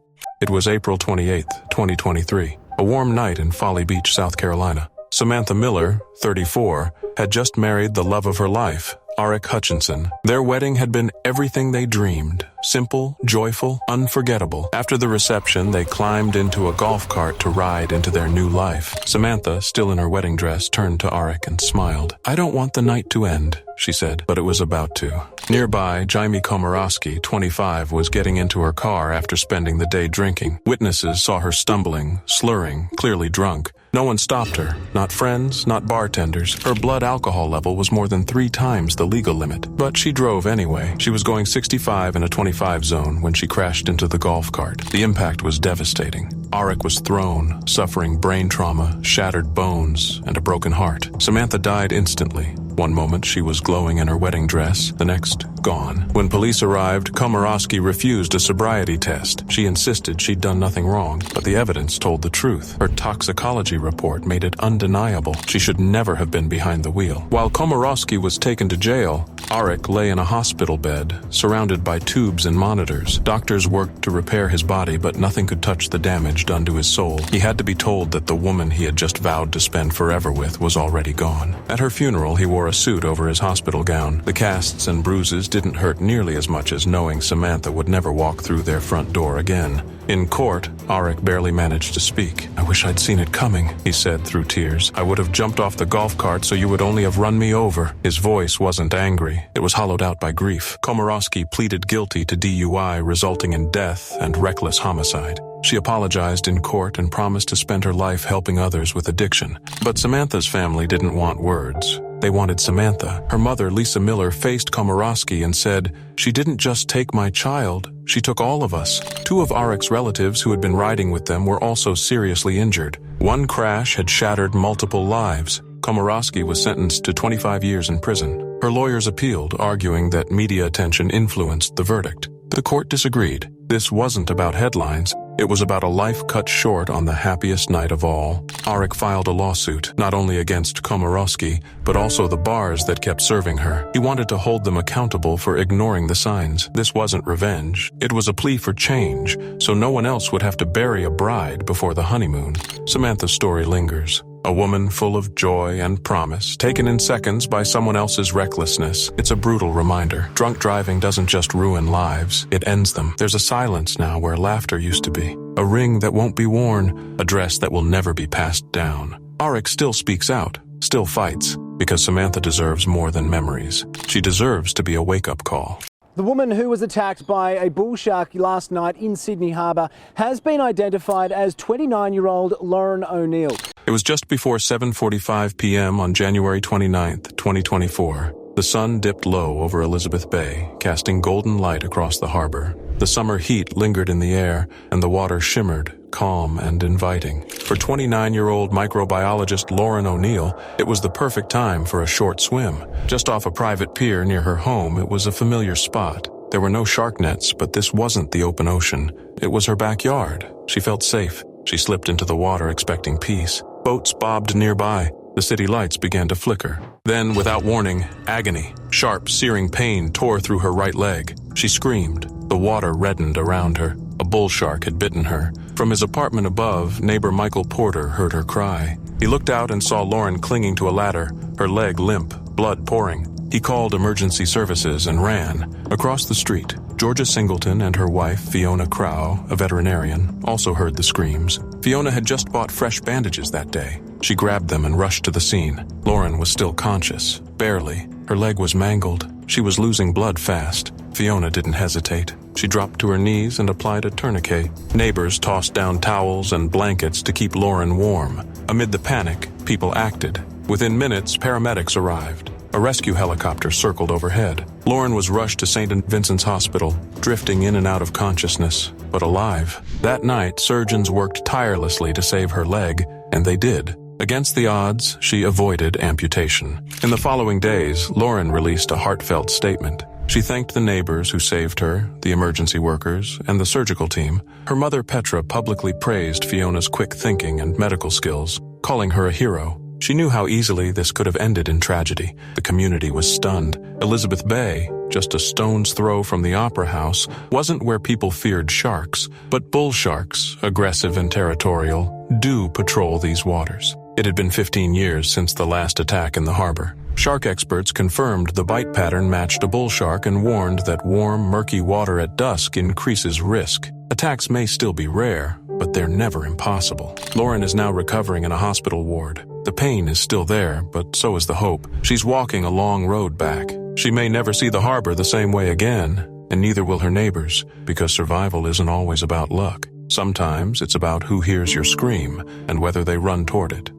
It was April 28, 2023. A warm night in Folly Beach, South Carolina. Samantha Miller, 34, had just married the love of her life, Arik Hutchinson. Their wedding had been everything they dreamed. Simple, joyful, unforgettable. After the reception, they climbed into a golf cart to ride into their new life. Samantha, still in her wedding dress, turned to Arik and smiled. "I don't want the night to end," she said, but it was about to. Nearby, Jaime Komorowski, 25, was getting into her car after spending the day drinking. Witnesses saw her stumbling, slurring, clearly drunk. No one stopped her, not friends, not bartenders. Her blood alcohol level was more than 3 times the legal limit. But she drove anyway. She was going 65 in a 25 zone when she crashed into the golf cart. The impact was devastating. Arik was thrown, suffering brain trauma, shattered bones, and a broken heart. Samantha died instantly. One moment she was glowing in her wedding dress, the next, gone. When police arrived, Komorowski refused a sobriety test. She insisted she'd done nothing wrong, but the evidence told the truth. Her toxicology report made it undeniable. She should never have been behind the wheel. While Komorowski was taken to jail, Arik lay in a hospital bed, surrounded by tubes and monitors. Doctors worked to repair his body, but nothing could touch the damage done to his soul. He had to be told that the woman he had just vowed to spend forever with was already gone. At her funeral, he wore a suit over his hospital gown. The casts and bruises didn't hurt nearly as much as knowing Samantha would never walk through their front door again. In court, Arik barely managed to speak. "I wish I'd seen it coming," he said through tears. "I would have jumped off the golf cart so you would only have run me over." His voice wasn't angry. It was hollowed out by grief. Komorowski pleaded guilty to DUI resulting in death and reckless homicide. She apologized in court and promised to spend her life helping others with addiction. But Samantha's family didn't want words. They wanted Samantha. Her mother, Lisa Miller, faced Komorowski and said, "She didn't just take my child, she took all of us." 2 of Arik's relatives who had been riding with them were also seriously injured. One crash had shattered multiple lives. Komorowski was sentenced to 25 years in prison. Her lawyers appealed, arguing that media attention influenced the verdict. The court disagreed. This wasn't about headlines. It was about a life cut short on the happiest night of all. Arik filed a lawsuit, not only against Komorowski, but also the bars that kept serving her. He wanted to hold them accountable for ignoring the signs. This wasn't revenge. It was a plea for change, so no one else would have to bury a bride before the honeymoon. Samantha's story lingers. A woman full of joy and promise, taken in seconds by someone else's recklessness. It's a brutal reminder. Drunk driving doesn't just ruin lives, it ends them. There's a silence now where laughter used to be. A ring that won't be worn, a dress that will never be passed down. Arik still speaks out, still fights, because Samantha deserves more than memories. She deserves to be a wake-up call. The woman who was attacked by a bull shark last night in Sydney Harbour has been identified as 29-year-old Lauren O'Neill. It was just before 7:45 p.m. on January 29th, 2024. The sun dipped low over Elizabeth Bay, casting golden light across the harbor. The summer heat lingered in the air, and the water shimmered, calm and inviting. For 29-year-old microbiologist Lauren O'Neill, it was the perfect time for a short swim. Just off a private pier near her home, it was a familiar spot. There were no shark nets, but this wasn't the open ocean. It was her backyard. She felt safe. She slipped into the water expecting peace. Boats bobbed nearby. The city lights began to flicker. Then, without warning, agony, sharp, searing pain tore through her right leg. She screamed. The water reddened around her. A bull shark had bitten her. From his apartment above, neighbor Michael Porter heard her cry. He looked out and saw Lauren clinging to a ladder, her leg limp, blood pouring. He called emergency services and ran. Across the street, Georgia Singleton and her wife, Fiona Crow, a veterinarian, also heard the screams. Fiona had just bought fresh bandages that day. She grabbed them and rushed to the scene. Lauren was still conscious, barely. Her leg was mangled. She was losing blood fast. Fiona didn't hesitate. She dropped to her knees and applied a tourniquet. Neighbors tossed down towels and blankets to keep Lauren warm. Amid the panic, people acted. Within minutes, paramedics arrived. A rescue helicopter circled overhead. Lauren was rushed to St. Vincent's Hospital, drifting in and out of consciousness, but alive. That night, surgeons worked tirelessly to save her leg, and they did. Against the odds, she avoided amputation. In the following days, Lauren released a heartfelt statement. She thanked the neighbors who saved her, the emergency workers, and the surgical team. Her mother Petra publicly praised Fiona's quick thinking and medical skills, calling her a hero. She knew how easily this could have ended in tragedy. The community was stunned. Elizabeth Bay, just a stone's throw from the Opera House, wasn't where people feared sharks, but bull sharks, aggressive and territorial, do patrol these waters. It had been 15 years since the last attack in the harbor. Shark experts confirmed the bite pattern matched a bull shark and warned that warm, murky water at dusk increases risk. Attacks may still be rare, but they're never impossible. Lauren is now recovering in a hospital ward. The pain is still there, but so is the hope. She's walking a long road back. She may never see the harbor the same way again, and neither will her neighbors, because survival isn't always about luck. Sometimes it's about who hears your scream and whether they run toward it.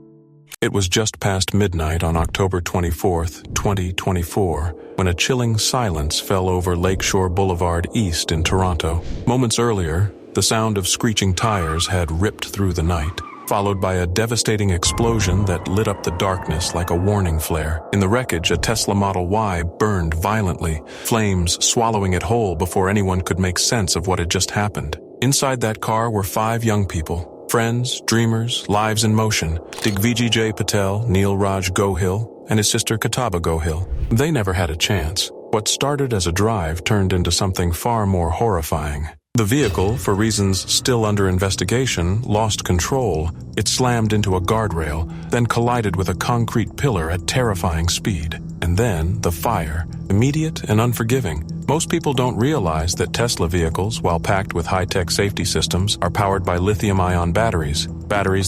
It was just past midnight on October 24th, 2024, when a chilling silence fell over Lakeshore Boulevard East in Toronto. Moments earlier, the sound of screeching tires had ripped through the night, followed by a devastating explosion that lit up the darkness like a warning flare. In the wreckage, a Tesla Model Y burned violently, flames swallowing it whole before anyone could make sense of what had just happened. Inside that car were 5 young people. Friends, dreamers, lives in motion. Digvijay Patel, Neil Raj Gohil, and his sister Kataba Gohil. They never had a chance. What started as a drive turned into something far more horrifying. The vehicle, for reasons still under investigation, lost control. It slammed into a guardrail, then collided with a concrete pillar at terrifying speed. And then the fire, immediate and unforgiving. Most people don't realize that Tesla vehicles, while packed with high-tech safety systems, are powered by lithium-ion batteries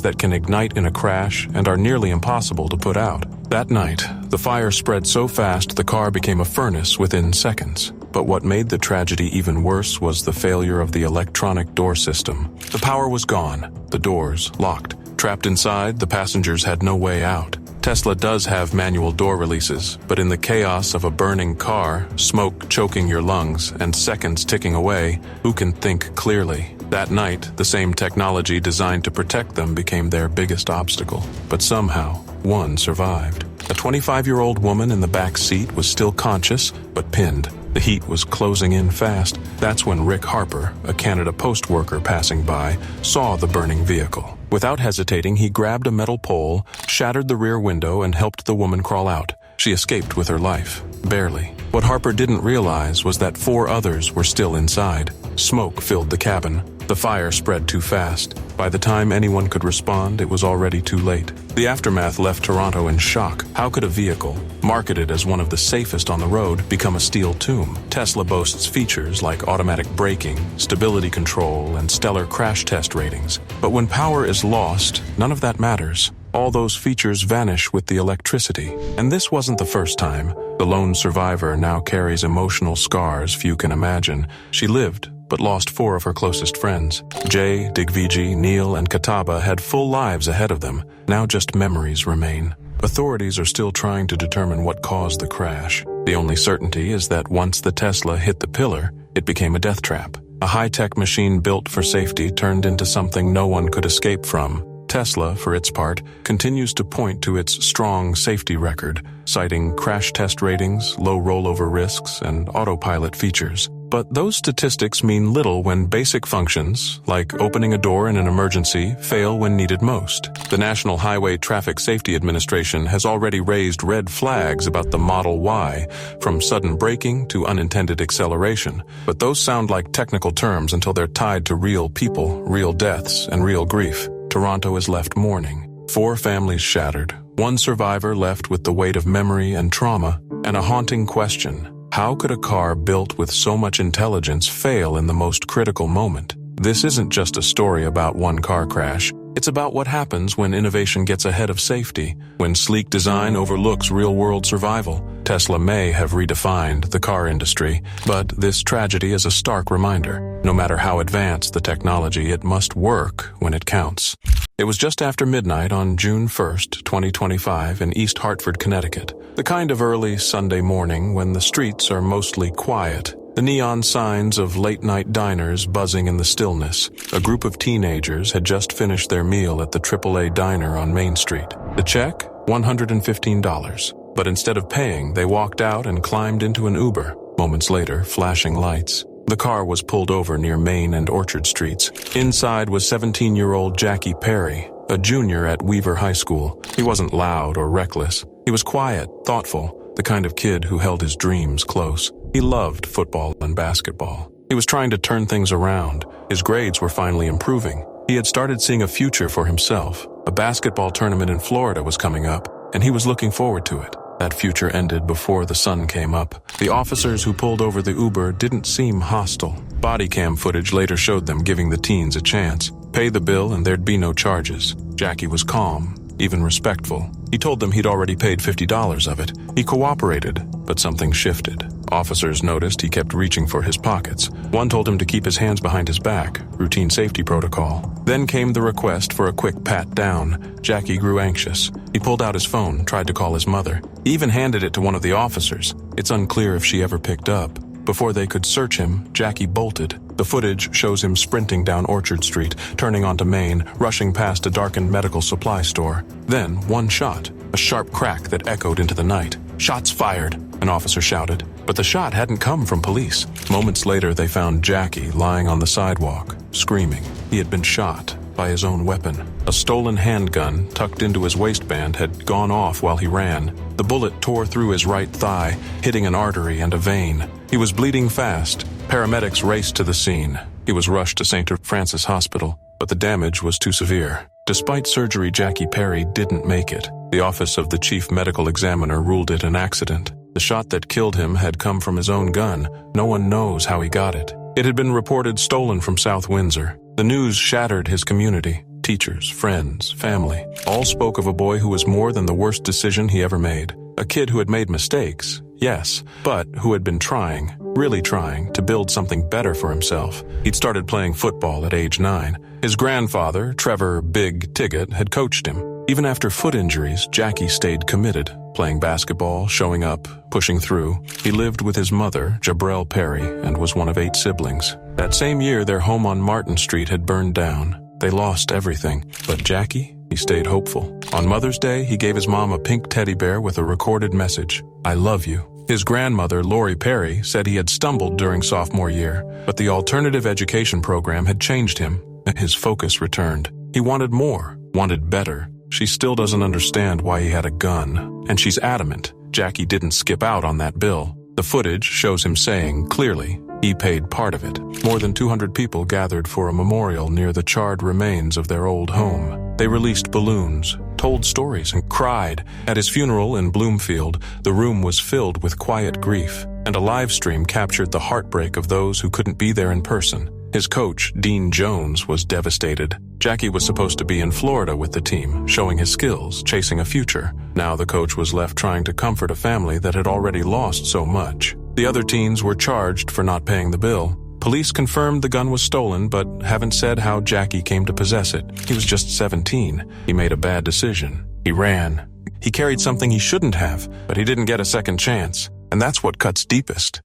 that can ignite in a crash and are nearly impossible to put out. That night, the fire spread so fast the car became a furnace within seconds. But what made the tragedy even worse was the failure of the electronic door system. The power was gone, the doors locked. Trapped inside, the passengers had no way out. Tesla does have manual door releases, but in the chaos of a burning car, smoke choking your lungs, and seconds ticking away, who can think clearly? That night, the same technology designed to protect them became their biggest obstacle. But somehow, one survived. A 25-year-old woman in the back seat was still conscious, but pinned. The heat was closing in fast. That's when Rick Harper, a Canada Post worker passing by, saw the burning vehicle. Without hesitating, he grabbed a metal pole, shattered the rear window, and helped the woman crawl out. She escaped with her life. Barely. What Harper didn't realize was that 4 others were still inside. Smoke filled the cabin. The fire spread too fast. By the time anyone could respond, it was already too late. The aftermath left Toronto in shock. How could a vehicle, marketed as one of the safest on the road, become a steel tomb? Tesla boasts features like automatic braking, stability control, and stellar crash test ratings. But when power is lost, none of that matters. All those features vanish with the electricity. And this wasn't the first time. The lone survivor now carries emotional scars few can imagine. She lived, but lost 4 of her closest friends. Jay, Digviji, Neil, and Kataba had full lives ahead of them. Now just memories remain. Authorities are still trying to determine what caused the crash. The only certainty is that once the Tesla hit the pillar, it became a death trap. A high-tech machine built for safety turned into something no one could escape from. Tesla, for its part, continues to point to its strong safety record, citing crash test ratings, low rollover risks, and autopilot features. But those statistics mean little when basic functions, like opening a door in an emergency, fail when needed most. The National Highway Traffic Safety Administration has already raised red flags about the Model Y, from sudden braking to unintended acceleration. But those sound like technical terms until they're tied to real people, real deaths, and real grief. Toronto is left mourning. 4 families shattered. 1 survivor left with the weight of memory and trauma, and a haunting question. How could a car built with so much intelligence fail in the most critical moment? This isn't just a story about one car crash. It's about what happens when innovation gets ahead of safety, when sleek design overlooks real-world survival. Tesla may have redefined the car industry, but this tragedy is a stark reminder. No matter how advanced the technology, it must work when it counts. It was just after midnight on June 1st, 2025 in East Hartford, Connecticut. The kind of early Sunday morning when the streets are mostly quiet. The neon signs of late-night diners buzzing in the stillness. A group of teenagers had just finished their meal at the AAA diner on Main Street. The check? $115. But instead of paying, they walked out and climbed into an Uber. Moments later, flashing lights. The car was pulled over near Main and Orchard Streets. Inside was 17-year-old Jackie Perry, a junior at Weaver High School. He wasn't loud or reckless. He was quiet, thoughtful, the kind of kid who held his dreams close. He loved football and basketball. He was trying to turn things around. His grades were finally improving. He had started seeing a future for himself. A basketball tournament in Florida was coming up, and he was looking forward to it. That future ended before the sun came up. The officers who pulled over the Uber didn't seem hostile. Body cam footage later showed them giving the teens a chance. Pay the bill and there'd be no charges. Jackie was calm, even respectful. He told them he'd already paid $50 of it. He cooperated, but something shifted. Officers noticed he kept reaching for his pockets. One told him to keep his hands behind his back, routine safety protocol. Then came the request for a quick pat down. Jackie grew anxious. He pulled out his phone, tried to call his mother. He even handed it to one of the officers. It's unclear if she ever picked up. Before they could search him, Jackie bolted. The footage shows him sprinting down Orchard Street, turning onto Main, rushing past a darkened medical supply store. Then, one shot, a sharp crack that echoed into the night. "Shots fired," an officer shouted. But the shot hadn't come from police. Moments later, they found Jackie lying on the sidewalk, screaming. He had been shot by his own weapon. A stolen handgun tucked into his waistband had gone off while he ran. The bullet tore through his right thigh, hitting an artery and a vein. He was bleeding fast. Paramedics raced to the scene. He was rushed to St. Francis Hospital, but the damage was too severe. Despite surgery, Jackie Perry didn't make it. The office of the chief medical examiner ruled it an accident. The shot that killed him had come from his own gun. No one knows how he got it. It had been reported stolen from South Windsor. The news shattered his community. Teachers, friends, family, all spoke of a boy who was more than the worst decision he ever made. A kid who had made mistakes, yes, but who had been trying, really trying, to build something better for himself. He'd started playing football at age 9. His grandfather, Trevor Big Tiggett, had coached him. Even after foot injuries, Jackie stayed committed, playing basketball, showing up, pushing through. He lived with his mother, Jabrell Perry, and was one of 8 siblings. That same year, their home on Martin Street had burned down. They lost everything. But Jackie, he stayed hopeful. On Mother's Day, he gave his mom a pink teddy bear with a recorded message. "I love you." His grandmother, Lori Perry, said he had stumbled during sophomore year, but the alternative education program had changed him. His focus returned. He wanted more, wanted better. She still doesn't understand why he had a gun, and she's adamant Jackie didn't skip out on that bill. The footage shows him saying, clearly, he paid part of it. More than 200 people gathered for a memorial near the charred remains of their old home. They released balloons, told stories, and cried. At his funeral in Bloomfield, the room was filled with quiet grief, and a live stream captured the heartbreak of those who couldn't be there in person. His coach, Dean Jones, was devastated. Jackie was supposed to be in Florida with the team, showing his skills, chasing a future. Now the coach was left trying to comfort a family that had already lost so much. The other teens were charged for not paying the bill. Police confirmed the gun was stolen, but haven't said how Jackie came to possess it. He was just 17. He made a bad decision. He ran. He carried something he shouldn't have, but he didn't get a second chance. And that's what cuts deepest.